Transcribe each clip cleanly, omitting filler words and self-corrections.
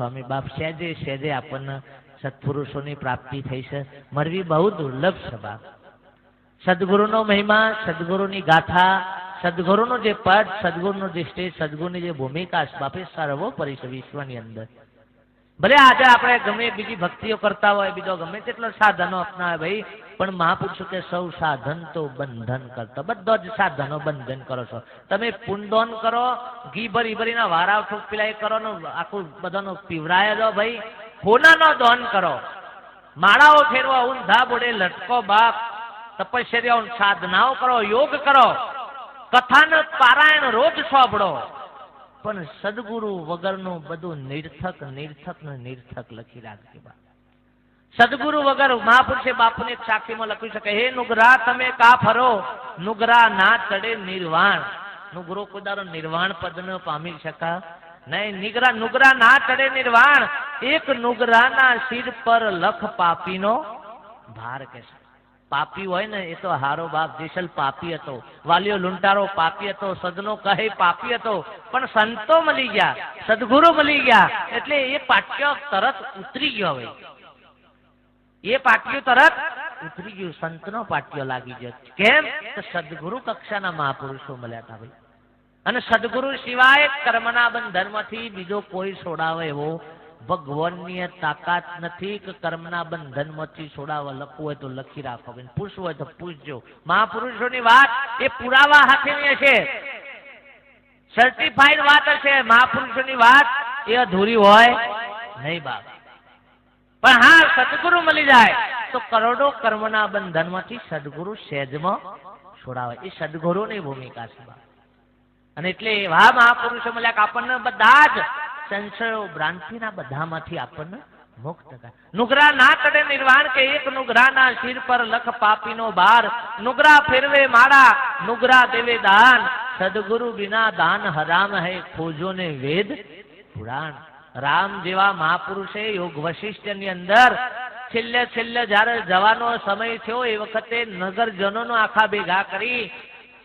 સ્વામી બાપ સહેજે સહેજે આપણને સત્પુરુષોની પ્રાપ્તિ થઈ છે, મળવી બહુ દુર્લભ છે બાપ. સદગુરુનો મહિમા, સદગુરુની ગાથા, સદગુરુનું જે પદ, સદગુરુનું જે સ્ટેજ, સદગુરુની જે ભૂમિકા છે બાપે સર્વોપરી છે વિશ્વની અંદર. ભલે આજે આપણે ગમે બીજી ભક્તિઓ કરતા હોય, બીજો ગમે તેટલો સાધનો અપનાવે ભાઈ, પણ મહાપુરુષો કે સૌ સાધન તો બંધન કરતા, બધો જ સાધનો બંધન કરો છો. તમે પુણ્યદાન કરો, ઘી ભરી ભરીના વારાવ ઠોક પીલાય કરો ને આખું બધાનો પીવરાય દો ભાઈ, હોનાનો દાન કરો, માળાઓ ફેરવો, ઊંધા બોડે લટકો બાપ, તપશ્ચર્યાઓ સાધનાઓ કરો, યોગ કરો, કથાનો પારાયણ રોજ સાંભળો, પણ સદગુરુ વગરનું બધું નિર્થક નિર્થક ને નિર્થક લખી રાખજે બાપ. સદગુરુ વગર મહાપુરુષે બાપુને એક સાક્ષીમાં લખ્યું છે કે હે નુગરા તમે કા ફરો, નુગરા ના ચડે નિર્વાણ. નુગરો કોઈ દાડો નિર્વાણ પદ ન પામી શકા નહીં. નુગરા ના ચડે નિર્વાણ, એક નુગરાના શિર પર લખ પાપીનો ભાર કે છે. પાપી હોય ને એ તો હારો બાપ જેસલ પાપી હતો, વાલીઓ લુંટારો પાપી હતો, સદનો કહે પાપી હતો, પણ સંતો મળી ગયા, સદગુરુ મળી ગયા એટલે એ પાટ્ય તરત ઉતરી ગયો. હવે એ પાટ્યું તરત ઉતરી ગયું, સંતનો પાટ્યો લાગી ગયો. કેમ? તો સદગુરુ કક્ષાના મહાપુરુષો મળ્યા હતા ભાઈ. અને સદગુરુ સિવાય કર્મના બંધનમાંથી બીજો કોઈ છોડાવે એવો ભગવાનની તાકાત નથી કે કર્મના બંધનમાંથી છોડાવવા. લખવું હોય તો લખી રાખો, પૂછવું હોય તો પૂછજો. મહાપુરુષોની વાત એ પુરાવા હાથેની હશે, સર્ટિફાઈડ વાત હશે. મહાપુરુષોની વાત એ અધૂરી હોય નહીં બાપ. પણ હા, સદગુરુ મળી જાય તો કરોડો કર્મના બંધનમાંથી સદગુરુ સહેજમાં છોડાવે. એ સદગુરુની ભૂમિકા છે બાપ. અને એટલે એવા મહાપુરુષો મળ્યા કે આપણને બધા જ સંશયો ભ્રાંતિના બધામાંથી આપણને મુક્ત કરે. નુગરા ના ચડે નિર્વાણ, કે એક નુગરાના શિર પર લખ પાપીનો ભાર, નુગરા ફેરવે માળા, નુગરા દેવે દાન, સદગુરુ બિના દાન હરામ હૈ, ખોજો ને વેદ પુરાણ. રામ જેવા મહાપુરુષે યોગ વશિષ્ઠની અંદર છેલ્લે જયારે જવાનો સમય થયો એ વખતે નગરજનોનો આખા ભેગા કરી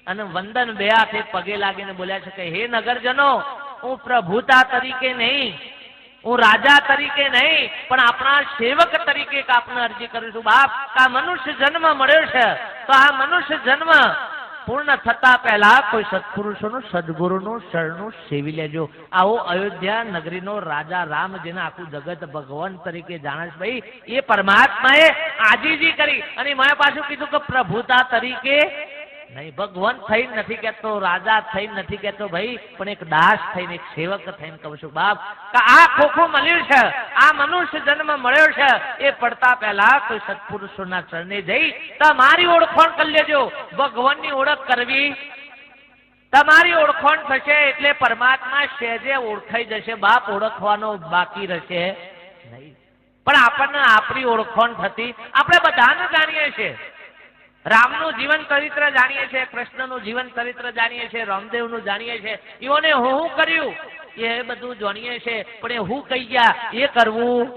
અને વંદન બે હાથે પગે લાગીને બોલ્યા છે કે હે નગરજનો, હું પ્રભુતા તરીકે નહીં, હું રાજા તરીકે નહીં, પણ આપણા સેવક તરીકે આપને અરજી કરું છું બાપ. આ મનુષ્ય જન્મ મળ્યો છે તો આ મનુષ્ય જન્મ પૂર્ણ થતા પહેલા કોઈ સત્પુરુષોનું સદગુરુનું શરણું સેવી લેજો. આવો અયોધ્યા નગરીનો રાજા રામ, જેને આખું જગત ભગવાન તરીકે જાણે છે ભાઈ, એ પરમાત્માએ આજીજી કરી અને મેં પાછું કીધું કે પ્રભુતા તરીકે નહીં, ભગવાન થઈને નથી કહેતો, રાજા થઈને નથી કહેતો ભાઈ, પણ એક દાસ થઈને, એક સેવક થઈને કહું છું બાપ કે આ ખોખું મળ્યું છે, આ મનુષ્ય જન્મ મળ્યો છે, એ પડતા પહેલા કોઈ સત્પુરુષોના ચરણે જઈ તમારી ઓળખાણ કરી લેજો. ભગવાનની ઓળખ કરવી, તમારી ઓળખાણ થશે એટલે પરમાત્મા સહેજે ઓળખાઈ જશે બાપ. ઓળખવાનો બાકી રહેશે નહીં. પણ આપણને આપણી ઓળખાણ થતી, આપણે બધાને જાણીએ છીએ. રામનું જીવન ચરિત્ર જાણીએ છીએ, કૃષ્ણનું જીવન ચરિત્ર જાણીએ છીએ, રામદેવનું જાણીએ છીએ, એઓને હું કર્યું એ બધું જાણીએ છીએ, પણ એ હું કહી ગયા એ કરવું,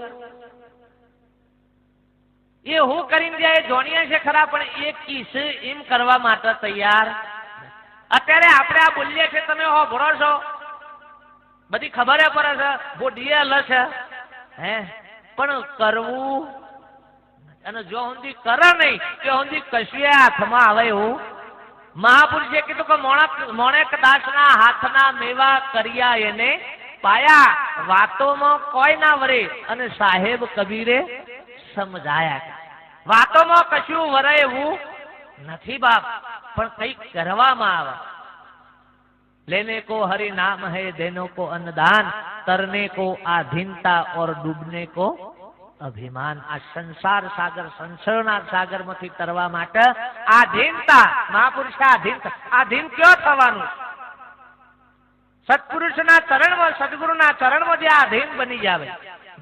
એ હું કરીને જાય એ જાણીએ છીએ ખરા, પણ એ કિસ એમ કરવા માટે તૈયાર. અત્યારે આપણે આ બોલીએ છીએ, તમે હોભળો છો, બધી ખબર પડે છે, બોડીએ હલે છે હે, પણ કરવું અને જો સુધી કરે નહીં તો સુધી કશું હાથમાં આવે એવું. મહાપુરુષે કીધું કે મોણેક દાસના હાથના મેવા કર્યા એને પાયા, વાતોમાં કોઈ ના વરે અને સાહેબ કબીરે સમજાયા. વાતોમાં કશું વરે એવું નથી બાપ, પણ કઈક કરવામાં આવે. લેને કો હરિ નામ હૈ, દેનો કો अन्नदान, तरने को आधीनता और डूबने को અભિમાન. આ સંસાર સાગર, સંસારના સાગર માંથી તરવા માટે આધીનતા, મહાપુરુષ આધીન ક્યાં થવાનું? સત્પુરુષના ચરણમાં, સદગુરુના ચરણમાં જે આધીન બની જાવે,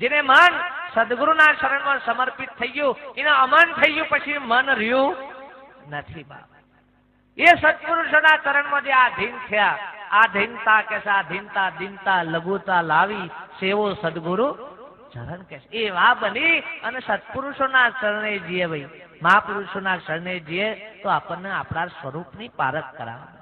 જેને મન સદગુરુના ચરણમાં સમર્પિત થઈ ગયું, એને અમન થઈ ગયું, પછી મન રહ્યું નથી બાપ. એ સત્પુરુષોના ચરણમાં જે આધીન થયા, આધીનતા કે આધીનતા દીનતા લઘુતા લાવી સેવો સદગુરુ ચરણ કે એવા બની અને સત્પુરુષોના ચરણે જીએ ભાઈ, મહાપુરુષોના ચરણે જીએ તો આપણને આપણા સ્વરૂપની પારખ કરાવે.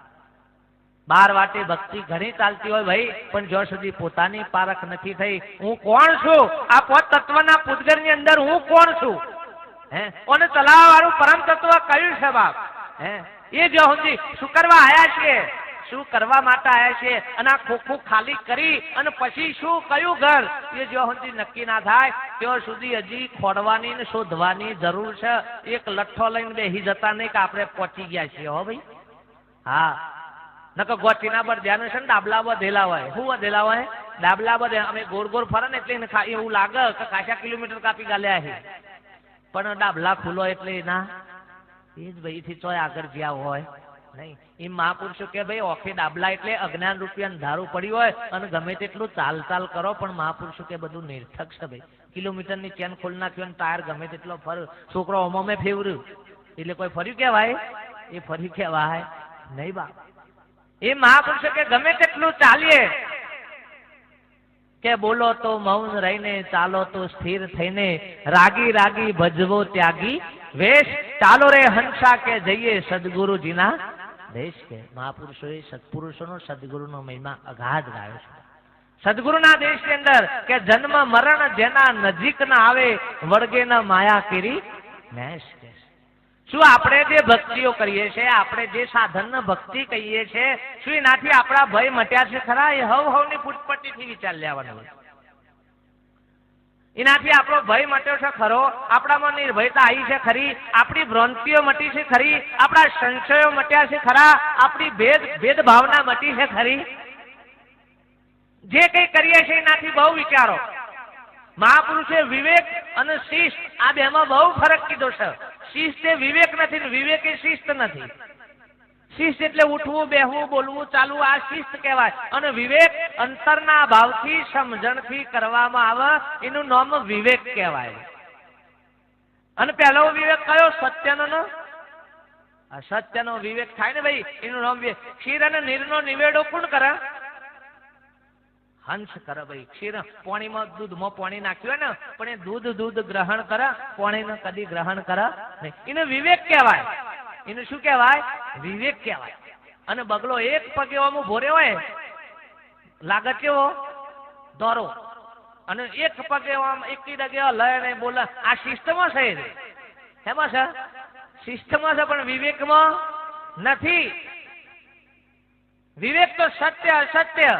બાર વાટે ભક્તિ ઘણી ચાલતી હોય ભાઈ, પણ જ્યાં સુધી પોતાની પારખ નથી થઈ, હું કોણ છું, આ પોત તત્વના પૂતગળની અંદર હું કોણ છું, હે ઓને ચલાવવા વાળું પરમ તત્વ કયું છે બાપ, હે એ જ્યાં સુધી શું કરવા આયા છીએ, શું કરવા માટે આયા છે, અને આ ખોખું ખાલી કરી અને પછી શું કયું ઘર, એ જ્યાં સુધી નક્કી ના થાય ત્યાં સુધી હજી ખોડવાની ને શોધવાની જરૂર છે. એક લઠ્ઠો લઈને બેસી જતા નહીં કે આપણે પહોંચી ગયા છીએ હો ભાઈ. હા નકર ગોચીના પર ધ્યાન છે ને ડાબલા બધેલા હોય, શું વધેલા હોય, ડાબલા બધે અમે ગોળ ગોળ ફરે ને એટલે એવું લાગે કે ખાસા કિલોમીટર કાપી ગાલ્યા છે, પણ ડાબલા ખુલ્લો એટલે ના એ જ ભાઈ થી ચોય આગળ ગયા હોય નહીં. એ મહાપુરુષો કે ભાઈ ઓખે ડાબલા એટલે અજ્ઞાન રૂપિયા અંધારું પડ્યું હોય અને ગમે તેટલું ચાલ ચાલ કરો, પણ મહાપુરુષો કે બધું નિર્થક છે ભાઈ. કિલોમીટરની ચેન ખોલ નાખ્યો ટાયર ગમે તેટલો ફર, છોકરો ઓમોમે ફેવર્યું એટલે કોઈ ફર્યું કહેવાય, એ ફર્યું કહેવાય નહીં બા. એ મહાપુરુષો કે ગમે તેટલું ચાલીએ, કે બોલો તો મૌન રહીને, ચાલો તો સ્થિર થઈને, રાગી રાગી ભજવો ત્યાગી વેશ, ચાલો રે હંસા કે જઈએ સદગુરુજીના દેશ. કે મહાપુરુષોએ સત્પુરુષોનો સદગુરુનો મહિમા અગાધ ગાયો છે. સદગુરુના દેશની અંદર કે જન્મ મરણ જેના નજીક ના આવે, વળગે ન માયા કરી મેશ. શું આપણે જે ભક્તિઓ કરીએ છીએ, આપણે જે સાધન ભક્તિ કહીએ છીએ, શું એનાથી આપણા ભય મટ્યા છે ખરા? એ હવ હવની ફૂટપટ્ટીથી વિચાર લેવાનો. એનાથી આપણો ભય મટ્યો છે ખરો? આપણામાં નિર્ભયતા આવી છે ખરી? આપણી ભ્રાંતિઓ મટી છે ખરી? આપણા સંશયો મટ્યા છે ખરા? આપણી ભેદભાવના મટી છે ખરી? જે કઈ કરીએ છીએ એનાથી બહુ વિચારો. મહાપુરુષે વિવેક અને શિસ્ત આ બેમાં બહુ ફરક કીધો છે. શિસ્ત એ વિવેક નથી ને વિવેક એ શિસ્ત નથી. શિસ્ત એટલે ઉઠવું, બેહવું, બોલવું, ચાલવું, આ શિસ્ત કહેવાય. અને વિવેક અંતરના ભાવથી સમજણથી કરવામાં આવે, એનું નામ વિવેક કહેવાય. અને પહેલો વિવેક કયો? સત્યનો. સત્યનો વિવેક થાય ને ભાઈ, એનું નામ વિવેક. ક્ષીર અને નીરનો નિવેડો કોણ કરે? હંસ કરે ભાઈ. ક્ષીર પાણીમાં દૂધમાં પાણી નાખ્યું ને, પણ એ દૂધ ગ્રહણ કરે, પાણીને કદી ગ્રહણ કરે નહીં. એને વિવેક કહેવાય. એનું શું કહેવાય? વિવેક કહેવાય. અને બગલો એક પગે આમ ભોરે હોય, લાગે કેવો દોરો, અને એક પગે આમ એકી ડગે લય ને બોલે. આ શિસ્તમાં છે, એમાં છે, શિસ્તમાં છે, પણ વિવેકમાં નથી. વિવેક તો સત્ય અસત્ય,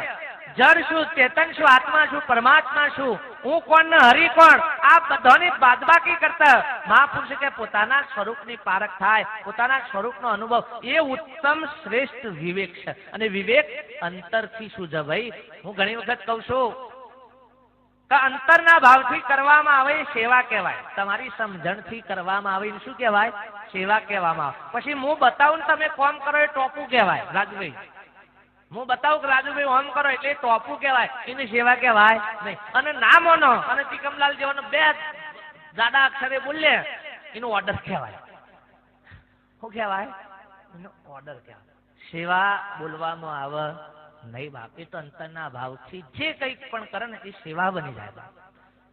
જળ શું, ચેતન શું, આત્મા શું, પરમાત્મા શું, હું કોણ ને હરિ કોણ, આ બધાની બાદબાકી કરતા મહાપુરુષ કે પોતાના સ્વરૂપની પારખ થાય, પોતાના સ્વરૂપનો અનુભવ, એ ઉત્તમ શ્રેષ્ઠ વિવેક છે. અને વિવેક અંતરથી શું છે ભાઈ? હું ઘણી વખત કહું છું કે અંતરના ભાવથી કરવામાં આવે એ સેવા કહેવાય. તમારી સમજણથી કરવામાં આવે શું કહેવાય? સેવા કહેવામાં આવે. પછી હું બતાવું ને તમે કોમ કરો એ ટોપું કહેવાય. રાજુભાઈ હું બતાવું કે રાજુભાઈ ઓમ કરો એટલે ટોપું કહેવાય, એની સેવા કહેવાય નહીં. અને ના મોનો અને ચિકમલાલ જેવાનો બે જાડા અક્ષરે બોલે એનું ઓર્ડર કહેવાય. શું કહેવાય? એનો ઓર્ડર કહેવાય. સેવા બોલવામાં આવે નહીં બાપ. એ તો અંતરના ભાવથી જે કંઈક પણ કરે ને એ સેવા બની જાય બાપ.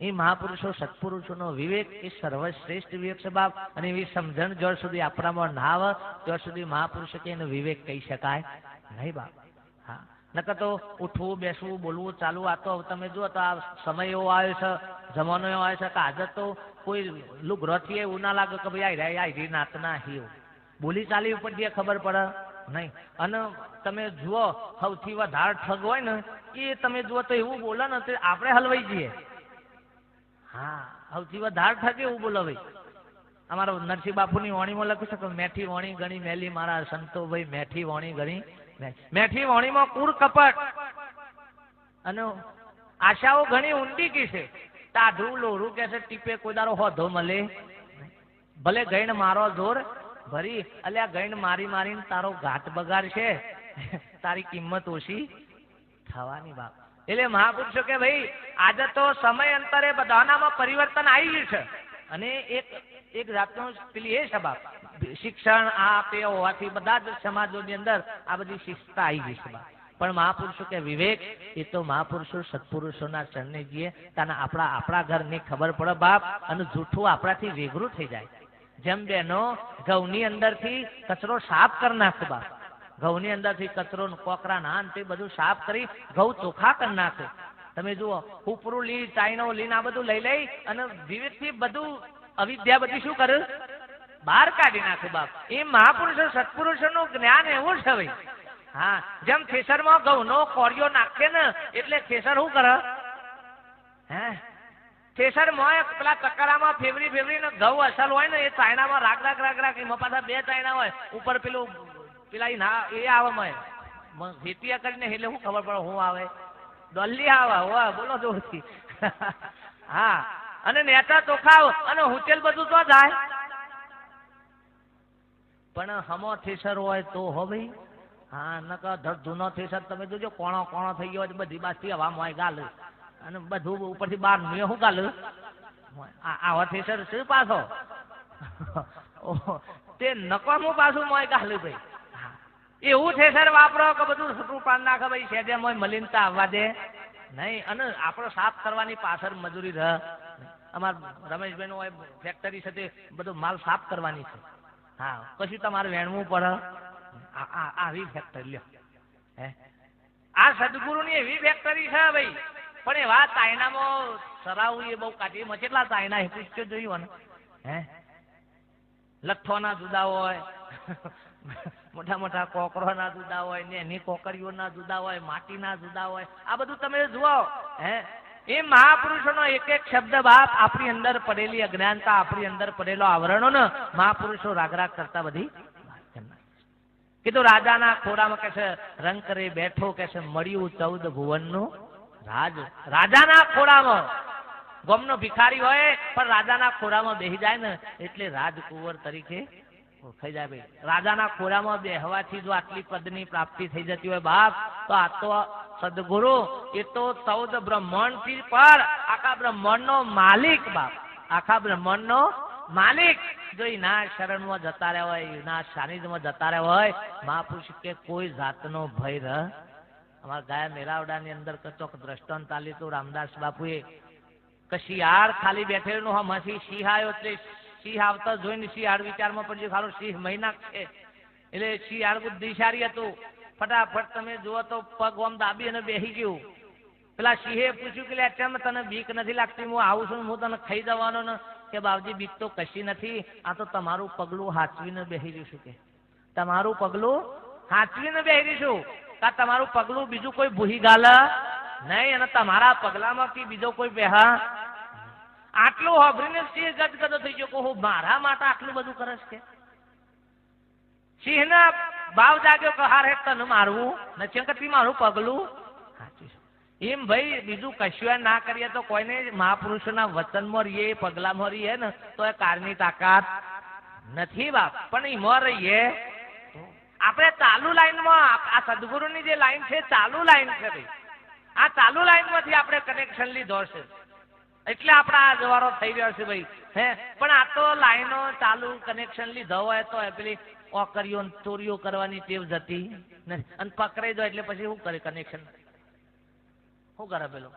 એ મહાપુરુષો સત્પુરુષોનો વિવેક એ સર્વશ્રેષ્ઠ વિવેક છે બાપ. અને એવી સમજણ જ્યાં સુધી આપણામાં ના આવે ત્યાં સુધી મહાપુરુષો કે એનો વિવેક કહી શકાય નહીં બાપ. હા નકર તો ઉઠવું, બેસવું, બોલવું, ચાલવું, આ તો તમે જુઓ તો આ સમય એવો આવ્યો છે, જમાનો એવો આવ્યો છે કે આજે તો કોઈ લુગરોથી એવું ના લાગે કે ભાઈ આઈ નાતના હીવ બોલી ચાલી ઉપર જે ખબર પડે નહીં. અને તમે જુઓ સૌથી વધારે ઠગ હોય ને એ તમે જુઓ તો એવું બોલે ને તો આપણે હલવાઈ જઈએ. હા સૌથી વધારે ઠગ એવું બોલો ભાઈ. અમારા નરસિંહ બાપુની વાણીમાં લખ્યું છે કે મેઠી વાણી ગણી મેલી મારા સંતો ભાઈ, મેઠી વાણી ગણી. મેઠી વાણીમાં કુર કપટ અને આશાઓ ઘણી ઊંડી કી છે. ટાઢું લોરું કે છે ટીપે કોઈ દારો હોધો મળે, ભલે ગઈણ મારો જોર ભરી, અલ્યા ગઈણ મારી મારીને તારો ઘાટ બગાડ છે, તારી કિંમત ઓછી થવાની બાપ. એટલે મહાપુરુષો કે ભાઈ આજે તો સમય અંતરે બધાનામાં પરિવર્તન આવી ગયું છે. અને એક જાતનું પેલી એ છે બાપ, શિક્ષણ આ તે હોવાથી બધા જ સમાજોની અંદર આ બધી શિસ્તતા આવી ગઈ છે બાપ. પણ મહાપુરુષો કે વિવેક એ તો મહાપુરુષો સત્પુરુષોના ચરણે જઈએ તાને આપણા ઘરની ખબર પડે બાપ. અને જૂઠું આપણાથી વેગરું થઈ જાય. જેમ બેનો ઘઉંની અંદરથી કચરો સાફ કરી નાખે બાપ, ઘઉંની અંદરથી કચરો કોકરા નાન તે બધું સાફ કરી ઘઉં ચોખ્ખા કરી નાખે. તમે જુઓ ઉપરું લીન ચાઈનો લીન આ બધું લઈ લઈ અને વિવેકથી બધું અવિદ્યા બધી શું કરે બહાર કાઢી નાખે બાપ. એ મહાપુરુષો સત્પુરુષોનું જ્ઞાન એવું છે ભાઈ. હા, જેમ ખેસરમાં ઘઉંનો કોળિયો નાખે ને એટલે ખેસર શું કરે હે ખેસર મોય પેલા ચક્કરામાં ફેવરી ને ઘઉં અસલ હોય ને એ ચાયણામાં રાગ એમાં પાછા બે ચાયણા હોય ઉપર પેલું પેલા એ આવે મય ખેતીયા કરીને એટલે શું ખબર પડે શું આવે ડોલી આવે બોલો જોરથી. હા, અને નેતા ચોખાવ અને હોટેલ બધું તો જાય પણ હમો થેસર હોય તો હો ભાઈ. હા, નકર જૂનો થેસર તમે જોજો કોણો કોણો થઈ ગયો બધી બાજથી હવા મોય ગાલ અને બધું ઉપરથી બહાર નું શું ગાલ આવા થેસર છે પાછો તે નકામું પાછું મોય ગાલ ભાઈ. એવું થેસર વાપરો કે બધું છૂટું પાડ નાખે ભાઈ. સેજે મોય મલિનતા આવવા દે નહીં. અને આપણો સાફ કરવાની પાછળ મજૂરી રહે. અમારા રમેશભાઈ નું ફેક્ટરી છે તે બધું માલ સાફ કરવાની છે. હા, કશું તમારે વેણવું પડે આવી ફેક્ટરી લ્યો હે. આ સદગુરુની એવી ફેક્ટરી છે ભાઈ. પણ એવા ચાઇનામાં સરાવું એ બહુ કાઢી કેટલા ચાઇના એ પૂછ્યો જોયું ને હે. લઠ્ઠોના જુદા હોય મોટા મોટા કોકરોના જુદા હોય ને એની કોકરીઓના જુદા હોય માટીના જુદા હોય. આ બધું તમે જુઓ હે. એ મહાપુરુષોનો એક એક શબ્દ બાપ આપણી અંદર પડેલી અજ્ઞાનતા આપણી અંદર પડેલો આવરણો ને મહાપુરુષો રાગ કરતા બધી કીધું. રાજાના ખોરામાં કે છે રંગ કરે બેઠો કે છે મળ્યું 14 ભુવનનું રાજ. રાજાના ખોરામાં ગમનો ભિખારી હોય પણ રાજાના ખોરામાં બેસી જાય ને એટલે રાજકુંવર તરીકે થઈ જાય ભાઈ. રાજાના ખોરામાં બેહવાથી જો આટલી પદની પ્રાપ્તિ થઈ જતી હોય બાપ તો આ તો સદગુરુ એ તો 14 બ્રહ્માંડ થી પર આખા બ્રહ્માંડ નો માલિક બાપ. આખા બ્રહ્માંડ નો માલિક જો ના શરણમાં જતા રહ્યા હોય ના સાનિધ્યમાં જતા રહ્યા હોય મહાપુરુષ કે કોઈ જાતનો ભય રહ. અમારા ગાયા મેરાવડાની અંદર કચોક દ્રષ્ટાંત આલી તો રામદાસ બાપુએ કશી યાર ખાલી બેઠેલું હમથી સિંહ આવ્યો એટલે સિંહ આવતા જોઈને સિંહ હાડ વિચારમાં પડ્યો ખાલો સિંહ મહિના છે એટલે સિંહ હાડ બુદ્ધિશાળી હતું. ફટાફટ તમે જુઓ તો પગ આમ દાબી અને બેસી ગયું. પેલા સિંહે પૂછ્યું કે અત્યારે તને બીક નથી લાગતી? હું આવું છું હું તને ખાઈ જવાનો ને કે બાપજી બીક તો કશી નથી. આ તો તમારું પગલું હાચવીને બેસી રહીશું કે તમારું પગલું હાચવીને બેસી રહીશું. કા તમારું પગલું બીજું કોઈ ભૂહી ગાલ નહીં અને તમારા પગલામાં કે બીજો કોઈ બેહા. આટલું હોભરીને સિંહ ગદગદો થઈ ગયો કે હું મારા માટે આટલું બધું કરસ કે. સિંહ ના ભાવ જાગ્યો કે હાર હેઠ તને મારવું નથી કરતી મારું પગલું હાચવીશ. એમ ભાઈ બીજું કશું ના કરીએ તો કોઈને મહાપુરુષોના વચનમાં રહીએ પગલામાં રહીએ ને તો એ કારની તાકાત નથી બાપ. પણ એમાં રહીએ આપણે ચાલુ લાઈનમાં. આ સદગુરુની જે લાઈન છે ચાલુ લાઈન છે ભાઈ. આ ચાલુ લાઈનમાંથી આપણે કનેક્શન લીધો છે એટલે આપણા આ જવારો થઈ રહ્યો છે ભાઈ હે. પણ આ તો લાઈનો ચાલુ કનેક્શન લીધો હોય તો પેલી ઓકરીઓ ચોરીઓ કરવાની ટેવ જતી નથી અને પકડાઈ જાય એટલે પછી શું કરે કનેક્શન શું કરે પેલો.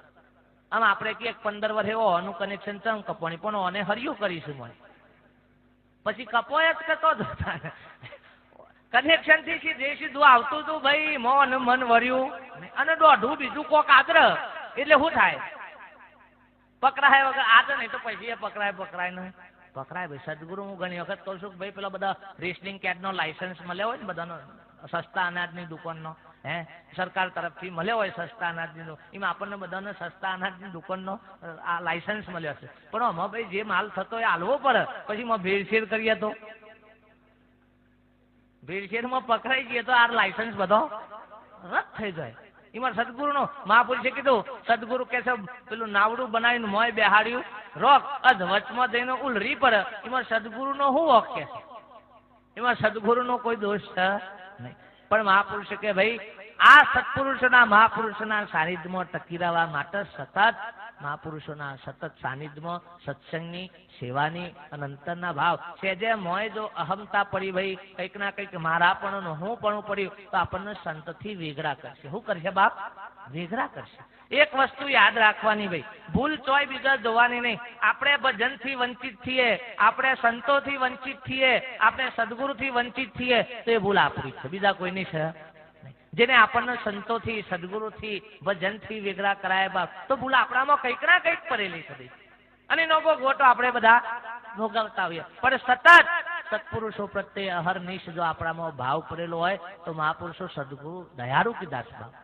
આમ આપણે કે 15 વર્ષે ઓનું કનેક્શન ચમ કપવાની પણ ઓને હરિયું કરીશું મને પછી કપોય જ કરતો જ કનેક્શન થી જે સીધું આવતું હતું ભાઈ મોન મન વર્યું અને દોઢું બીજું કોક આગ્રહ એટલે શું થાય પકડાય વગર આગળ નહીં તો પછી પકડાય નહીં પકડાય ભાઈ. સદગુરુ હું ઘણી વખત કહું છું કે ભાઈ પેલા બધા રેશનિંગ કેટનો લાયસન્સ મળ્યો હોય ને બધાનો સસ્તા અનાજની દુકાનનો હે સરકાર તરફથી મળ્યો હોય સસ્તા અનાજની એમાં આપણને બધાને સસ્તા અનાજની દુકાનનો આ લાયસન્સ મળ્યો છે. પણ આમાં ભાઈ જે માલ થતો એ હાલવો પડે પછી એમાં ભેળસેળ કરીએ તો ભેળસેળમાં પકડાઈ જઈએ તો આ લાયસન્સ બધો રદ થઈ જાય. એમાં સદગુરુનો મહાપુરુષે કીધું સદગુરુ કે છે પેલું નાવડું બનાવીને મોય બેહાડ્યું રોક અધ વચમાં જઈને ઉલરી પડે. એમાં સદગુરુનો શું હક કે છે? એમાં સદગુરુનો કોઈ દોષ છે નહીં. પણ મહાપુરુષે કે ભાઈ આ સત્પુરુષોના મહાપુરુષોના સાનિધ્યમાં ટકી રહેવા માટે સતત મહાપુરુષોના સતત સાનિધ્યમાં સત્સંગની સેવાની અને અંતરના ભાવ છે. જે મોય જો અહમતા પડી ભાઈ કંઈક ના કંઈક મારા પણ હું પણ પડ્યું તો આપણને સંતથી વેગળા કરશે. શું કરશે બાપ? વેગળા કરશે. એક વસ્તુ યાદ રાખવાની ભાઈ, ભૂલ ચોય બીજા જોવાની નહીં. આપણે ભજનથી વંચિત છીએ, આપણે સંતોથી વંચિત છીએ, આપણે સદગુરુથી વંચિત છીએ તો એ ભૂલ આપણી છે, બીજા કોઈની છે. જેને આપણને સંતોથી સદગુરુથી ભજનથી વેગળા કરાય બાપ તો ભૂલ આપણામાં કંઈક ના કંઈક પડેલી છે અને એનો ગોટો આપણે બધા ભોગવતા હોઈએ. પણ સતત સત્પુરુષો પ્રત્યે અહર્નિશ જો આપણામાં ભાવ પડેલો હોય તો મહાપુરુષો સદગુરુ દયાળુ કીધા છે બાપ.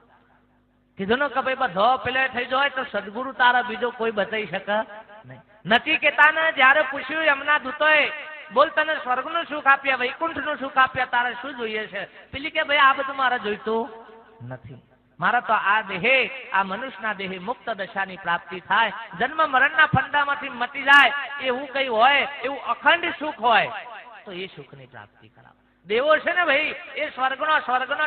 કીધું ને કે ભાઈ બધો પેલે થઈ જાય તો સદગુરુ તારા બીજો કોઈ બતાવી શકે નહીં. નથી કેતા ને જયારે પૂછ્યું એમના દૂતોએ બોલ તને સ્વર્ગનું સુખ આપ્યા, વૈકુંઠનું સુખ આપ્યા, તારે શું જોઈએ છે? પેલી કે ભાઈ આ બધું મારે જોઈતું નથી, મારા તો આ દેહે આ મનુષ્યના દેહે મુક્ત દશાની પ્રાપ્તિ થાય, જન્મ મરણના ફંદામાંથી મટી જાય એવું કઈ હોય, એવું અખંડ સુખ હોય તો એ સુખની પ્રાપ્તિ કરાવે. દેવો છે ને ભાઈ એ સ્વર્ગનો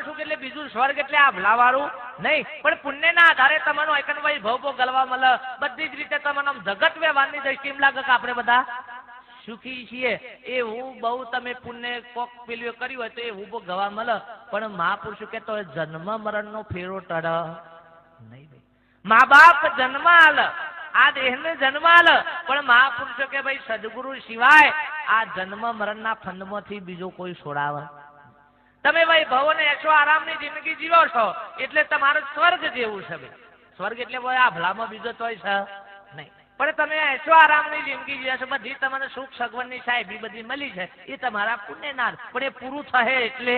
સુખ એટલે બીજું સ્વર્ગ એટલે આ ભલાવાળું નહીં, પણ પુણ્યના આધારે તમારો એકનભાઈ ભવ ગલવા મળે. બધી જ રીતે તમને જગત વ્યવહારની દ્રષ્ટિ એમ લાગે કે આપણે બધા સુખી છીએ. એવું બહુ તમે પુણ્ય કોક પેલું કર્યું હોય તો એવું બહુ ગવા મળે. પણ મહાપુરુષો કહેતો હોય જન્મ મરણનો ફેરો ટળ નહીં ભાઈ. મા બાપ જન્મ આલ, આ દેહને જન્મ આલ, પણ મહાપુરુષો કે ભાઈ સદગુરુ સિવાય આ જન્મ મરણના ફંદમાંથી બીજો કોઈ છોડાવે. તમે ભાઈ ભવને એસો આરામની જિંદગી જીવો છો એટલે તમારું સ્વર્ગ જેવું છે ભાઈ. સ્વર્ગ એટલે ભાઈ આ ભલામાં બીજો તોય છે નહીં, પણ તમે એસો આરામની જિંદગી જીવો છો, બધી તમને સુખ સગવડની સાહેબ બધી મળી છે, એ તમારા પુણ્યના. પણ એ પૂરું થશે એટલે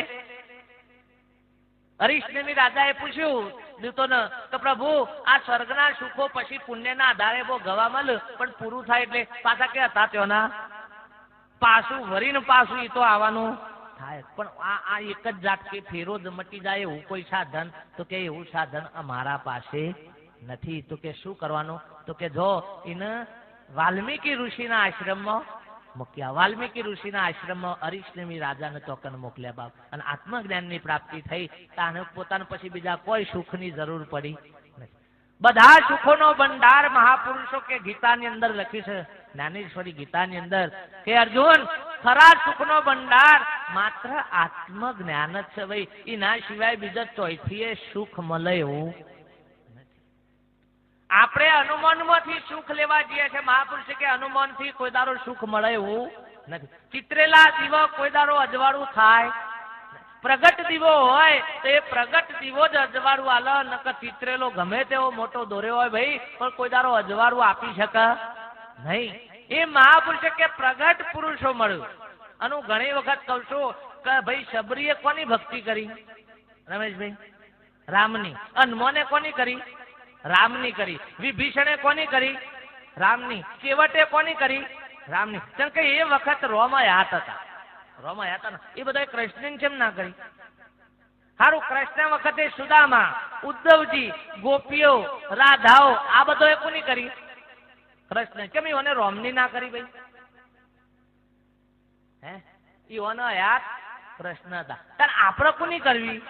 હરીશનેમી રાજાએ પૂછ્યું દૂતોને તો પ્રભુ આ સ્વર્ગના સુખો પછી પુણ્યના આધારે બહુ ગવા મળ્યું, પણ પૂરું થાય એટલે પાછા કે હતા ત્યોના પાછું વરીને પાછું એ તો આવવાનું થાય. પણ આ એક જ ઝાટકે ફેરો જ મટી જાય એવું કોઈ સાધન? તો કે એવું સાધન અમારા પાસે નથી. તો કે શું કરવાનું? તો કે જો એને વાલ્મીકી ઋષિના આશ્રમમાં મૂક્યા. વાલ્મીકી ઋષિના આશ્રમમાં હરીશનેમી રાજાને ચોકન મોકલ્યા બાપ. અને આત્મજ્ઞાનની પ્રાપ્તિ થઈ તાને પોતાને પછી બીજા કોઈ સુખની જરૂર પડી નથી. બધા સુખોનો ભંડાર મહાપુરુષો કે ગીતાની અંદર લખ્યું છે, જ્ઞાનેશ્વરી ગીતાની અંદર કે અર્જુન ખરા સુખનો ભંડાર માત્ર આત્મજ્ઞાન જ છે ભાઈ. એના સિવાય બીજા ચોઈથી સુખ મળે એવું. આપણે અનુમાનમાંથી સુખ લેવા જઈએ છીએ. મહાપુરુષે કે અનુમાનથી કોઈ દારો સુખ મળે એવું નથી. ચિત્રેલા દીવો કોઈ દારો અજવાળું થાય. પ્રગટ દીવો હોય તો એ પ્રગટ દીવો જ અજવાળું આલે, નકર ચિત્રેલો ગમે તેવો મોટો દોર્યો હોય ભાઈ પણ કોઈ દારો અજવાળું આપી શકે નહીં. એ મહાપુરુષે કે પ્રગટ પુરુષો મળ્યું. અને હું ઘણી વખત કહું છું કે ભાઈ શબરીએ કોની ભક્તિ કરી? રમેશભાઈ રામની. હનુમાને કોની કરી? રામની કરી. વિભીષણે કોની કરી? રામની. કેવટે કોની કરી? રામની. કારણ કે એ વખત રોમાયાત હતા. રોમાયાત હતા એ બધા કૃષ્ણની કેમ ના કરી? સારું, કૃષ્ણ વખતે સુદામા, ઉદ્ધવજી, ગોપીઓ, રાધાઓ આ બધો કોની કરી? કૃષ્ણ. કેમ એને રોમની ના કરી ભાઈ? હે ઈઓનો યાદ કૃષ્ણ હતા. ત્યારે આપણે કોની કરવી?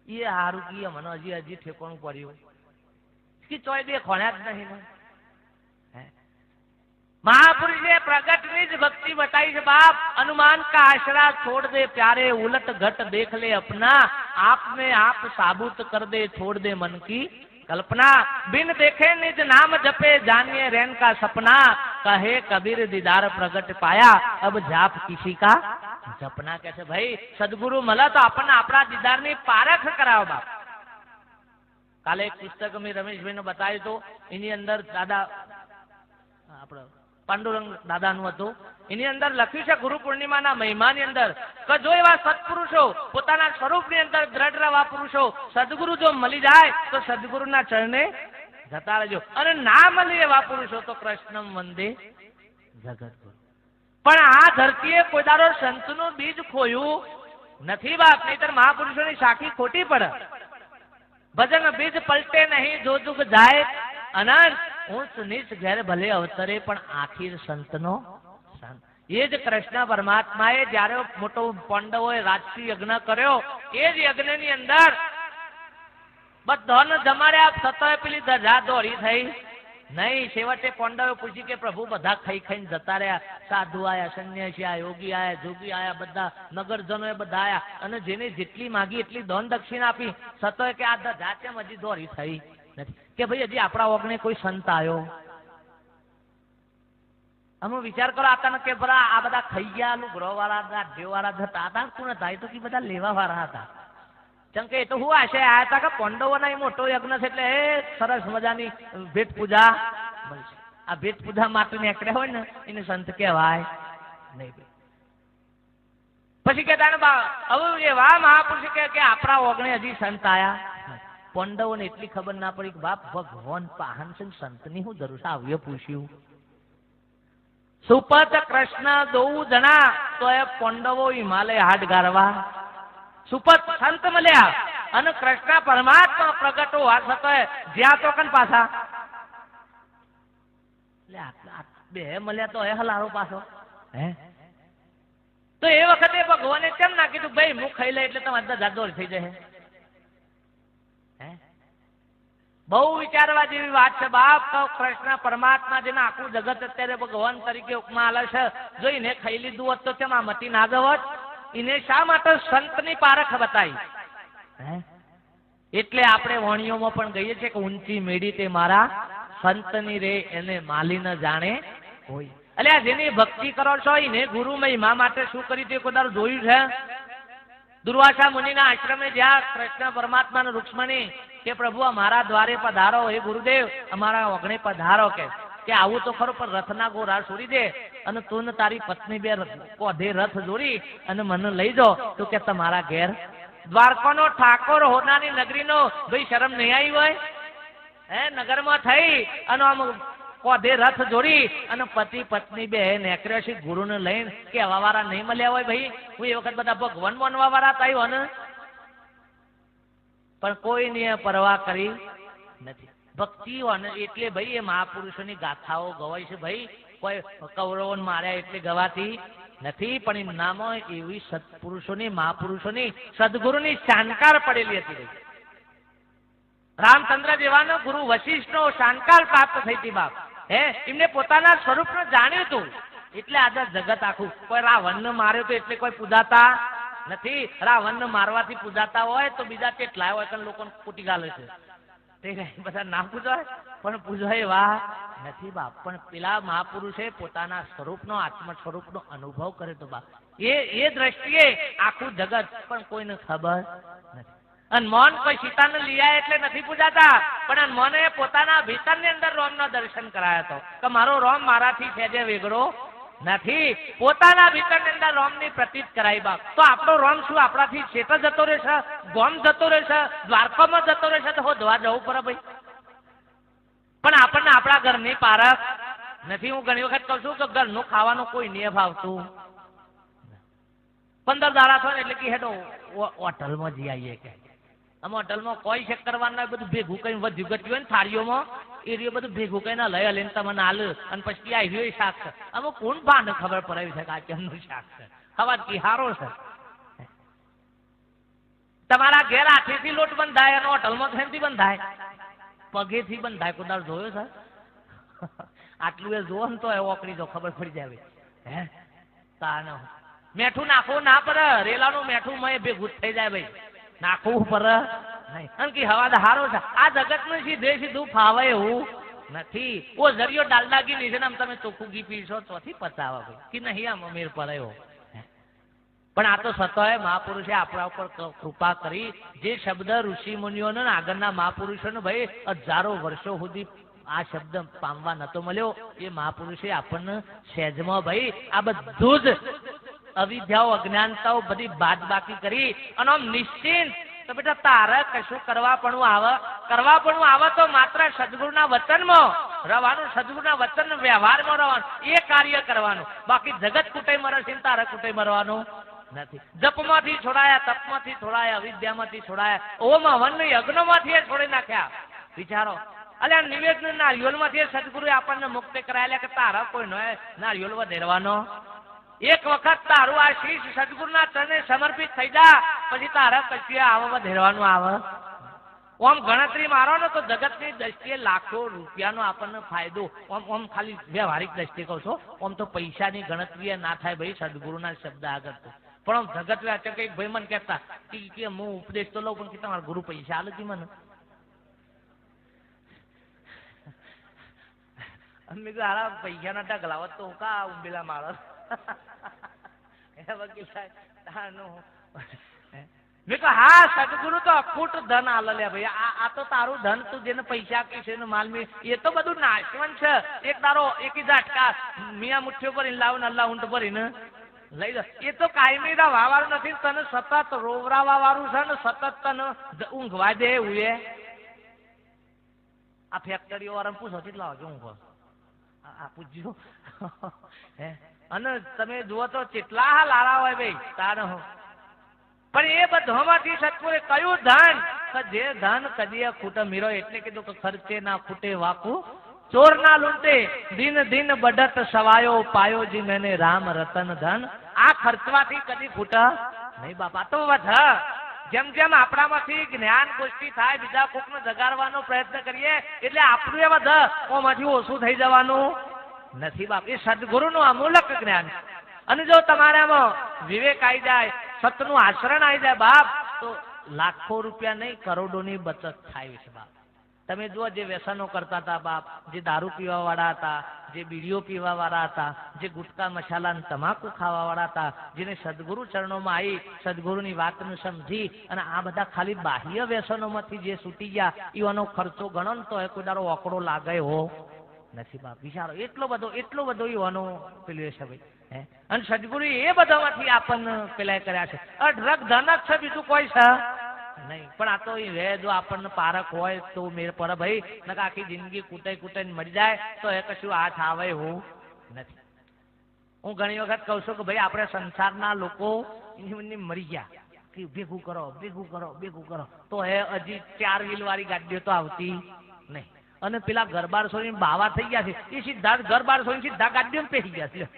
એ હારું કી મને હજી ઠેકોણું પડ્યું કે ચોય બે ખોણ્યા જ નહીં. મહાપુરુષે પ્રગટની જ ભક્તિ બતાવી છે બાપ. હનુમાન કા આશરા છોડ દે પ્યારે, ઉલટ ઘટ દેખ લે अपना, आप में आप साबुत कर दे छोड़ दे मन की कल्पना, बिन देखे निज नाम जपे जानिए रैन का सपना, कहे कबीर दीदार प्रगट पाया अब जाप किसी का जपना. કે છે ભાઈ સદગુરુ મળે તો આપણને આપણા દીદારની પારખ કરાવો બાપ. કાલે એક પુસ્તક મેં રમેશભાઈને બતાવ્યું હતું. એની અંદર દાદા આપણે પાંડુરંગ દાદાનું હતું. એની અંદર લખ્યું છે ગુરુ પૂર્ણિમાના મહિમાની અંદર કે જો એવા સત્પુરુષો પોતાના સ્વરૂપની અંદર દ્રઢ રહેવા પુરુષો સદગુરુ જો મળી જાય તો સદગુરુના ચરણે જતા રહેજો, અને ના મળી એવા પુરુષો તો કૃષ્ણમ વંદે જગતગુરુ. પણ આ ધરતીએ કોઈ દાડો સંતનું બીજ ખોયું નથી બાપ, નહીતર મહાપુરુષોની સાખી ખોટી પડે. ભજન બીજ પલટે નહીં જો જુગ જાય અનંત, ઊંચ નીચ ઘેર ભલે અવતરે પણ આખીર સંતનો સંત. એ જ કૃષ્ણ પરમાત્માએ જયારે મોટો પાંડવોએ રાજસી યજ્ઞ કર્યો એ જ યજ્ઞની અંદર બધાને જમાડ્યા. છતાંય પેલી ધજા દોડી થઈ નહીં. છેવટે પાંડવે પૂછ્યું કે પ્રભુ બધા ખાઈ ખાઈને જતા રહ્યા, સાધુ આયા, સંન્યાસી આયા, યોગી આયા, જોગી આયા, બધા નગરજનો બધા આયા, અને જેને જેટલી માગી એટલી દાન દક્ષિણા આપી, છતાંય કે આ જાતે હજી દોરી થઈ નથી કે ભાઈ હજી આપણા ઓગણે કોઈ સંત આવ્યો. અમે વિચાર કરો આતા કે આ બધા ખાઈ ગયા લુગરો વાળા ગાઢ્યો વાળા જતા હતા, કોણ હતા? એ તો કે બધા લેવા વાળા હતા. કેમ કે એ તો હું આશે આયા હતા કે પાંડવોના એ મોટો યજ્ઞ છે એટલે એ સરસ મજાની ભેટ પૂજા મળશે. આ ભેટ પૂજા માટે નીકળ્યા હોય ને એને સંત કહેવાય નહીં. પછી કે હવે એવા મહાપુરુષ કે આપણા ઓગણે હજી સંત આયા. પાંડવોને એટલી ખબર ના પડી કે બાપ ભગવાન પાહન છે, સંતની હું જરૂર છે? આવ્યો પૂછ્યું. સુપત કૃષ્ણ દો જણા તો એ પાંડવો હિમાલય હાડ ગારવા. સુપત સંત મળ્યા અને કૃષ્ણ પરમાત્મા પ્રગટ હોવા છતાં જ્યાં તો કન પાછા બે મળ્યા તો એ હલારો પાછો હે. તો એ વખતે ભગવાને કેમ ના કીધું ભાઈ હું ખાઈ લે એટલે તમારે જાદોર થઈ જાય? બહુ વિચારવા જેવી વાત છે બાપ. તો કૃષ્ણ પરમાત્મા જેને આખું જગત અત્યારે ભગવાન તરીકે ઉપમા આલે છે, જો એને ખાઈ લીધું હોત તો કેમ આ મતી ના ગવત? એને શા માટે સંતની પારખ બતાવી? એટલે આપણે વાણીઓમાં પણ કહીએ છીએ કે ઊંચી મેડી તે મારા સંતની રે, એને માલી ન જાણે હોય. એટલે જેની ભક્તિ કરો છો એને ગુરુ મહિમા માટે શું કરી તે કોઈ જોયું છે? દુર્વાસા મુનિના આશ્રમે જ્યાં કૃષ્ણ પરમાત્માને રૂક્ષ્મણી કે પ્રભુ અમારા દ્વારે પધારો, હે ગુરુદેવ અમારા ઓગણે પધારો. કે આવું તો ખરું પણ રથના ગોરા છોડી દે અને તું ને તારી પત્ની બે કોધે રથ જોડી અને મને લઈ જાઓ. તો કે તમારા ઘેર દ્વારકાનો ઠાકોર હોનાની નગરીનો ભાઈ શરમ નહીં આવી હોય? હે નગરમાં થઈ અને આમ કોધે રથ જોડી અને પતિ પત્ની બે નેકર્યા છે ગુરુને લઈને. કે હવા વાળા નહીં મળ્યા હોય ભાઈ? હું એ વખત બધા ભગવાન માનવા વાળા થયું ને, પણ કોઈની પરવા કરી નથી. ભક્તિ એટલે ભાઈ એ મહાપુરુષોની ગાથાઓ ગવાય છે ભાઈ. કોઈ કૌરવોને માર્યા એટલે ગવાતી નથી, પણ એમનામાં એવી સત્પુરુષોની મહાપુરુષોની સદગુરુની શાનકાર પડેલી હતી. રામચંદ્ર જેવાનો ગુરુ વશિષ્ઠનો શાનકાર પ્રાપ્ત થઈ હતી બાપ. એમને પોતાના સ્વરૂપને જાણ્યું હતું એટલે આજે જગત આખું. કોઈ રાવણને માર્યો તો એટલે કોઈ પૂજાતા નથી. રાવણને મારવાથી પૂજાતા હોય તો બીજા કેટલા હોય કે લોકો કૂટી ગાલે છે તે બધા ના પૂજાય પણ પૂજાય એવા નથી બાપ. પણ પેલા મહાપુરુષે પોતાના સ્વરૂપનો આત્મ સ્વરૂપનો અનુભવ કરે તો બાપ એ દ્રષ્ટિએ આખું જગત પણ કોઈને ખબર નથી. અને મન કોઈ સીતાને લીયા એટલે નથી પૂજાતા, પણ મને પોતાના ભીતરની અંદર રોમના દર્શન કરાયા હતો કે મારો રોમ મારાથી સહેજે વેગળો નથી. પોતાના ભીતરની અંદર રોમની પ્રતીત કરાઈ બાપ. તો આપણો રોમ શું આપણાથી શેત જતો રહેશે, ગોમ જતો રહેશે, દ્વારકામાં જતો રહેશે તો હોદવા જવું પડે ભાઈ. પણ આપણને આપણા ઘરની પારખ નથી. હું ઘણી વખત કહું છું કે ઘરનું ખાવાનું કોઈ નહીં ભાવતું. 15 દાડા થાય એટલે કે હેડો હોટલમાં જઈ આવીએ. કે અમે હોટલમાં કોઈ શેક કરવાના બધું ભેગું કઈ વધ્યું ઘટ્યું હોય ને થાળીઓમાં એ બધું ભેગું કઈ ના લઈ લઈને તમને હાલ અને પછી આવ્યું શાક છે. અમે કોણ ભાને ખબર પડાવી છે કે આ કેમનું શાક છે? ખબર કી હારો છે. તમારા ઘેર હાથેથી લોટ બંધાય અને હોટલમાં ખેમથી બંધાય, પગેથી બંધાય. કોદાર જોયો છે? આટલું એ જોવો ને તો એ ઓકળી જો ખબર પડી જાય. હે તાનો મેઠું નાખવું ના પડે. રેલાનું મેઠું મય ભેગું થઈ જાય ભાઈ, નાખવું પડે નહીં. કારણ કે હવા હારો છે. આ જગતનું સીધું ફાવે એવું નથી. ઓ જરિયો ડાલડા ઘી નીચે આમ તમે ચોખ્ખું ઘી પીશો ચોથી પચાવા ભાઈ કે નહીં આમ અમીર પડે. પણ આ તો સતોય મહાપુરુષે આપણા ઉપર કૃપા કરી. જે શબ્દ ઋષિ મુનિઓને આગળના મહાપુરુષોને ભાઈ હજારો વર્ષો સુધી આ શબ્દ પામવા નતો મળ્યો. એ મહાપુરુષે આપણને સહેજમાં ભાઈ આ બધું જ અવિદ્યાઓ અજ્ઞાનતાઓ બધી બાદ બાકી કરી અને આમ નિશ્ચિંત તો બેટા તારે કશું કરવા પણ આવે તો માત્ર સદગુરુના વચનમાં રહેવાનું, સદગુરુના વચન વ્યવહારમાં રહેવાનું, એ કાર્ય કરવાનું. બાકી જગત કુટે મરે છે તારે કુટે મરવાનું નથી. જપમાંથી છોડાયા, તપમાંથી છોડાયા, અવિદ્યામાંથી છોડાયા, ઓમ હવન યજ્ઞમાંથી છોડી નાખ્યા. વિચારો અલ્યા નિવેદન નારિયોલમાંથી સદગુરુએ આપણને મુક્ત કરાયેલા કે તારા કોઈ નો નારિયોલ વધેરવાનો. એક વખત તારું આ શીશ સદગુરુના ચરણે સમર્પિત થઈ જા પછી તારા કશું આવા વધેરવાનું આવે ઓમ ગણતરી મારો ને તો જગતની દ્રષ્ટિએ લાખો રૂપિયાનો આપણને ફાયદો, ઓમ ખાલી વ્યવહારિક દ્રષ્ટિએ કહું છો, ઓમ તો પૈસાની ગણતરી ના થાય ભાઈ સદગુરુના શબ્દ આગળ તો. પણ આમ જગત વાંચે કઈ ભાઈ મને કહેતા કે હું ઉપદેશ તો લઉં પણ કે તમારા ગુરુ પૈસા આલે છે મને. અમે તો હારા પૈસાના ઢગલાવત તો હું કા ઉંબેલા મારો વકીલ સાહેબ મેં કહ્યું હા સદગુરુ તો અખૂટ ધન આલે લે ભાઈ, આ તો તારું ધન તું જેને પૈસા આપીશ એનો માલ મે એ તો બધું નાશવંત છે. એક તારો એક ઝાટકા મિયા મુઠ્ઠીઓ ભરીને લાવ ને અલ્લાહ ઊંટ ભરીને લઈ જા, એ તો કાયમી વાળું નથી. તને સતત રોવરાવા વાળું છે ને સતત તને ઊંઘવા દે એવું એ. આ ફેક્ટરીઓ વાળાને પૂછો કેટલા વાગે ઊંઘો, આ પૂછજો હે. અને તમે જુઓ તો કેટલા લારા હોય ભાઈ તારે. પણ એ બધામાંથી સત્પુરે કયું ધન કે જે ધન કદી ખૂટે મીરો, એટલે કીધું કે ખર્ચે ના ખૂટે વાકુ ચોર ના લૂંટે, દિન દિન બઢત સવાયો પાયો જી મેને રામ રતન ધન. આ ખર્ચવાથી કદી ખૂટા નહીં બાપા. તો વધ જેમ જેમ આપણામાંથી જ્ઞાન ગોષ્ઠી થાય, બીજા કોકને જગાડવાનો પ્રયત્ન કરીએ એટલે આપણું એ વધ ઓમાંથી ઓછું થઈ જવાનું નથી બાપ. એ સદગુરુનું અમૂલક જ્ઞાન. અને જો તમારામાં વિવેક આવી જાય, સતનું આચરણ આવી જાય બાપ, તો લાખો રૂપિયા નહીં કરોડોની બચત થાય છે બાપ. તમે જુઓ જે વ્યસનો કરતા હતા બાપ, જે દારૂ પીવા વાળા હતા, જે બીડીઓ પીવા વાળા હતા, જે ગુટકા મસાલા તમાકુ ખાવા વાળા હતા, જેને સદગુરુ ચરણોમાં આવી સદગુરુની વાતને સમજી અને આ બધા ખાલી બાહ્ય વ્યસનોમાંથી જે છૂટી ગયા, એવાનો ખર્ચો ગણો ને તો કોઈ દારો ઓકડો લાગે હો નથી બાપ. વિચારો એટલો બધો એવાનો પેલું છે ભાઈ. અને સદગુરુ એ બધામાંથી આપણને પેલા કર્યા છે. અઢળક ધન જ છે, બીજું કોઈ છે નહીં. પણ આ તો એ જો આપણને પારક હોય તો મેર પર ભાઈ, નકા આખી જિંદગી કૂટાઈ કૂટાઈને મરી જાય તો એ કશું હાથ આવે એવું નથી. હું ઘણી વખત કહું છું કે ભાઈ આપણે સંસારના લોકો મરી ગયા કે ભેગું કરો તો એ હજી 4 વ્હીલ વાળી ગાડીઓ તો આવતી નહીં. અને પેલા ગરબાર છોડીને બાવા થઈ ગયા છે, એ સીધા ગરબાર છોડીને સીધા ગાડીઓ પેસી ગયા છે.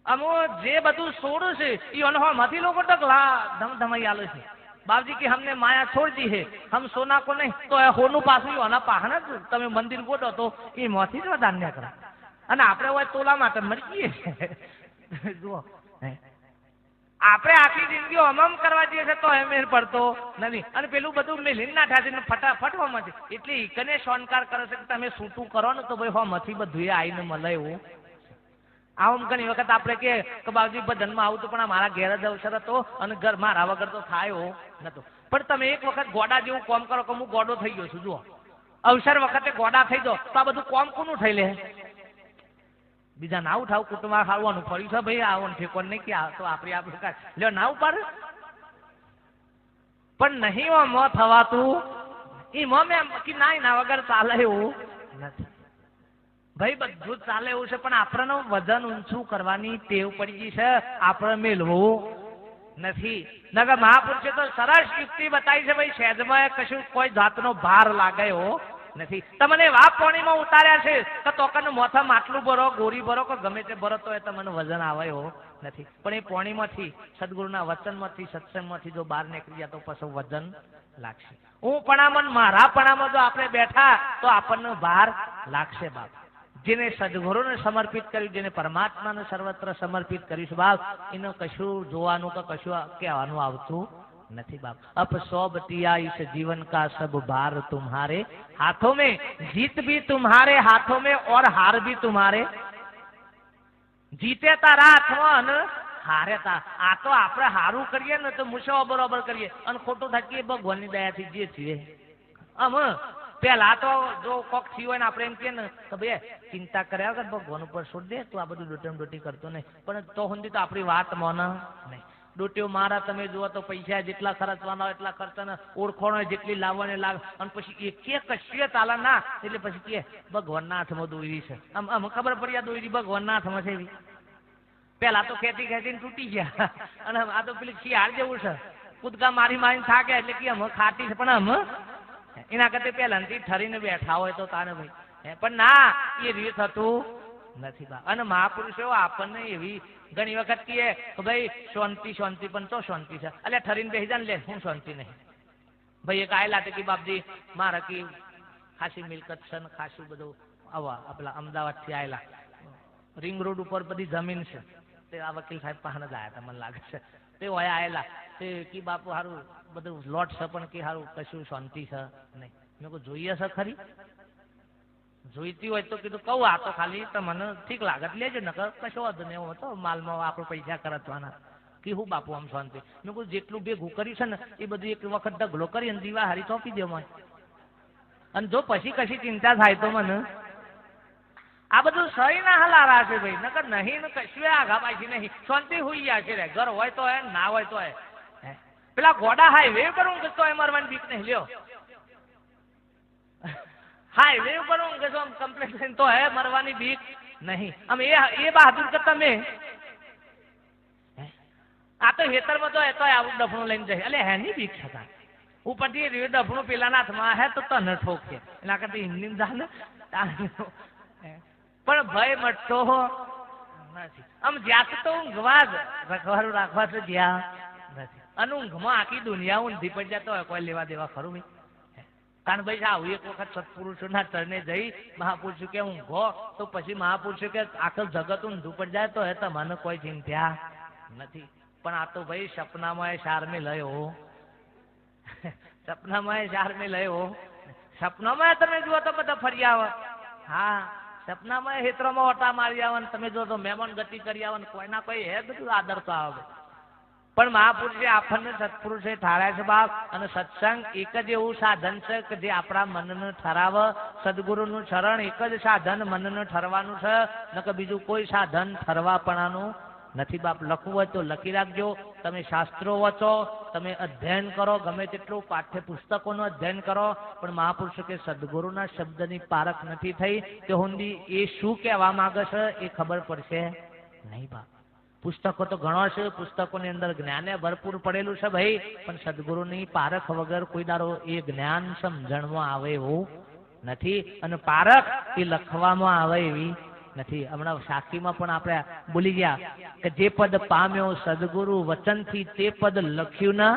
અમો જે બધું છોડું છે એ અનહોમાંથી લોકો ધમધમાઈ આલે છે. બાપજી કે हमने माया छोड़ दी है, हम सोना को नहीं. તો એ હોનું પાછું આના પાહન જ તમે મંદિર ગોઠો તો એ મોથી જ ધાન્ય કરે. અને આપણે હોય તોલા માટે મરી જઈએ. જુઓ આપણે આખી જિંદગી અમમ કરવા જઈએ છે તો મેર પડતો નથી. અને પેલું બધું મેલીન ના ઠાસીને ફટાફટ હોમાંથી એટલે ઈકને શોનકાર કરે છે કે તમે છૂટું કરો ને તો ભાઈ હોમાંથી બધું આવીને મળે એવું. આમ ઘણી વખત આપણે કે બાબજી ભજનમાં આવું તો પણ મારા ઘેર જ અવસર હતો અને ઘર મારા વગર તો થાય નતો. પણ તમે એક વખત ગોડા જેવું કોમ કરો કે હું ગોડો થઈ ગયો છું. જુઓ અવસર વખતે ગોડા થઈ જાઓ તો આ બધું કોમ કોનું થઈ લે. બીજા ના ઉઠાવ કુટુંબ ખાવાનું પડ્યું છે ભાઈ, આવો ઠેકોન નહીં કે તો આપણે લ્યો ના ઉપાડે. પણ નહીં મો થવાતું એ મો મેં ના વગર ચાલે એવું નથી ભાઈ. બધું જ ચાલે એવું છે પણ આપણને વજન ઊંચું કરવાની ટેવ પડી ગઈ છે, આપણે મેળવું નથી. નગર મહાપુરુષે તો સરસ યુક્તિ બતાવી છે ભાઈ, સહેજમાં કશું કોઈ જાતનો ભાર લાગે એવો નથી. તમને વાપ પાણીમાં ઉતાર્યા છે તો તોકન મોથા માટલું ભરો, ગોરી ભરો કે ગમે તે ભરો તો એ તમને વજન આવે એવો નથી. પણ એ પાણીમાંથી સદગુરુના વચનમાંથી સત્સંગમાંથી જો બહાર નીકળી જાય તો પછી વજન લાગશે. હું પણામાં મારા પણામાં જો આપણે બેઠા તો આપણને ભાર લાગશે બાપ. જેને સદગુરુને સમર્પિત કર્યું, જેને પરમાત્માને સર્વત્ર સમર્પિત કર્યું છે બાપ, એનું કશું જોવાનું કે કશું કહેવાનું આવતું નથી બાપ. અપ સોબતિયા इस जीवन का सब भार तुम्हारे हाथों में, जीत भी तुम्हारे हाथों में और हार भी तुम्हारे. જીતે તારા હાથમાં અને હારે તા. આ તો આપણે હારું કરીએ ને તો મૂછો બરોબર કરીએ અને ખોટું થાકીએ ભગવાનની દયાથી જે છીએ. પેલા તો જો કોક થયું હોય ને આપણે એમ કે ને કે ભાઈ ચિંતા કર્યા વગર ભગવાન ઉપર છોડ દે, તું આ બધું ડોટમ ડોટી કરતો નહીં. પણ તો સુધી તો આપણી વાત માને નહીં. ડોટીઓ મારા તમે જુઓ તો પૈસા જેટલા ખર્ચવાના હોય એટલા ખર્ચવાના, ઓળખોણો જેટલી લાવવાની લાગે, અને પછી એક કશીએ તાલા ના એટલે પછી કે ભગવાનના હાથમાં દોરી છે. આમ ખબર પડી આ દોરી ભગવાનના હાથમાં છે એવી. પેલા તો ખેતીને તૂટી ગયા અને આ તો પેલી શિયાળ જેવું છે, કૂદકા મારીને થાકે એટલે કે અમે ખાટી છે. પણ અમે એના કરતા પહેલાથી ઠરીને બેઠા હોય તો તાને ભાઈ. પણ ના, એ રીત થતું નથી બા. અને મહાપુરુષો આપણને એવી ઘણી વખત કહે કે ભાઈ શાંતિ શાંતિ, પણ તો શાંતિ છે એટલે ઠરીને બેસી જાય લે હું શાંતિ નહીં. ભાઈ એક આયેલા તે કે બાપજી મારા કે ખાસી મિલકત છે ને ખાસું બધું આવા આપલા અમદાવાદ થી આયેલા રિંગ રોડ ઉપર બધી જમીન છે તે આ વકીલ સાહેબ પાસે જ આયા હતા મને લાગે છે તે હોય આયેલા તે કી બાપુ હારું બધું લોટ છે પણ કે હારું કશું શાંતિ છે નહીં મેં કહું જોઈએ છે ખરી જોઈતી હોય તો કીધું કહું આ તો ખાલી તમને ઠીક લાગત લેજો ને કશો વાંધો નહીં એવો હતો માલમાં આપણે પૈસા કરતવાના કે હું બાપુ આમ શાંતિ મેં કહું જેટલું ભેગું કર્યું છે ને એ બધું એક વખત ઢગલો કરી અને દીવા હારી ચોપી દે મને અને જો પછી કશી ચિંતા થાય તો મને આ બધું સહી ના હલારા છે ભાઈ નકર નહીં ને કશું આઘા પાછી નહીં શાંતિ હોઈ ગયા છે રે ઘર હોય તો હે ના હોય તો હે પેલા ગોડા હાઈવે પર હું તો મરવાની બીક નહીં લ્યો હાઈવે ઉપર હું કહેશો કમ્પ્લેન તો હે મરવાની બીક નહીં આમ એ બહાદુર કરતા મેં આ તો હેતરમાં તો આવું ડફણું લઈને જાય એટલે હેની બીક છતાં ઉપરથી ડફણું પેલા હાથમાં હે તો તને ઠોકે એના કરતા હિન્દી જાને પણ ભય મટતો નથી આમ જ્યાં તો ઊંઘવા જ રખવારું રાખવા તો જ્યાં નથી અને ઊંઘમાં આખી દુનિયા ઊંધી પડી જતો હોય કોઈ લેવા દેવા ખરું ભાઈ કારણ ભાઈ આવું એક વખત સત્પુરુષોના ચરણે જઈ મહાપુરુષ કે ઊંઘો તો પછી મહાપુરુષ કે આખું જગત ઊંધું પડી જાય તો હે તમને કોઈ ચિંતા નથી પણ આ તો ભાઈ સપનામાં એ શાર મેં લયો સપનામાં એ શાર મેં લયો સપનામાં તમે જુઓ તો બધા ફરી આવે હા સપનામાં હેત્રોમાં ઓટા મારી આવે ને તમે જો તો મહેમાન ગતિ કરી આવે ને કોઈ ના કોઈ હે બધું આદર તો આવે પણ મહાપુરુષે આપણને સત્પુરુષે ઠાર્યા છે બાપ અને સત્સંગ એક જ એવું સાધન છે કે જે આપણા મનને ઠરાવે સદગુરુનું શરણ એક જ સાધન મનને ઠરવાનું છે નકર બીજું કોઈ સાધન ઠરવાપણાનું નથી બાપ લખવું હોય તો લખી રાખજો તમે શાસ્ત્રો વાંચો તમે અધ્યયન કરો ગમે તેટલું પાઠ્યપુસ્તકોનું અધ્યયન કરો પણ મહાપુરુષો કે સદગુરુના શબ્દની પારખ નથી થઈ તે હુંદી એ શું કહેવા માંગે છે એ ખબર પડશે નહીં બાપ પુસ્તકો તો ઘણો છે પુસ્તકોની અંદર જ્ઞાને ભરપૂર પડેલું છે ભાઈ પણ સદગુરુની પારખ વગર કોઈ દારો એ જ્ઞાન સમજણમાં આવે એવું નથી અને પારખ એ લખવામાં આવે એવી નથી હમણાં સાખીમાં પણ આપણે બોલી ગયા કે જે પદ પામ્યો સદગુરુ વચનથી તે પદ લખ્યું ના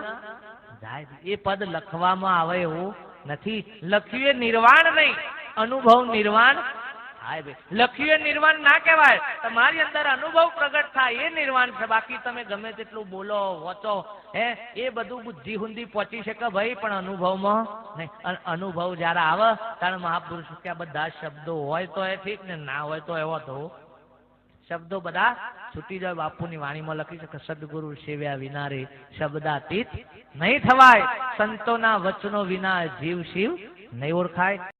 જાય એ પદ લખવામાં આવે એવું નથી લખ્યું એ નિર્વાણ નહીં અનુભવ નિર્વાણ થાય ભાઈ લખ્યું એ નિર્વાણ ના કહેવાય તમારી અંદર અનુભવ પ્રગટ થાય એ નિર્વાણ છે બાકી તમે ગમે તેટલું બોલો વાંચો હે એ બધું બુદ્ધિ હુંદી પહોંચી શકે ભાઈ પણ અનુભવમાં નહીં અનુભવ જયારે આવે ત્યારે મહાપુરુષ કે બધા શબ્દો હોય તો એ ઠીક ને ના હોય તો એવો તો શબ્દો બધા છૂટી જાય બાપુની વાણીમાં લખી શકે સદગુરુ સેવ્યા વિના રે શબ્દાતીત નહીં થવાય સંતોના વચનો વિના જીવ શિવ નહીં ઓળખાય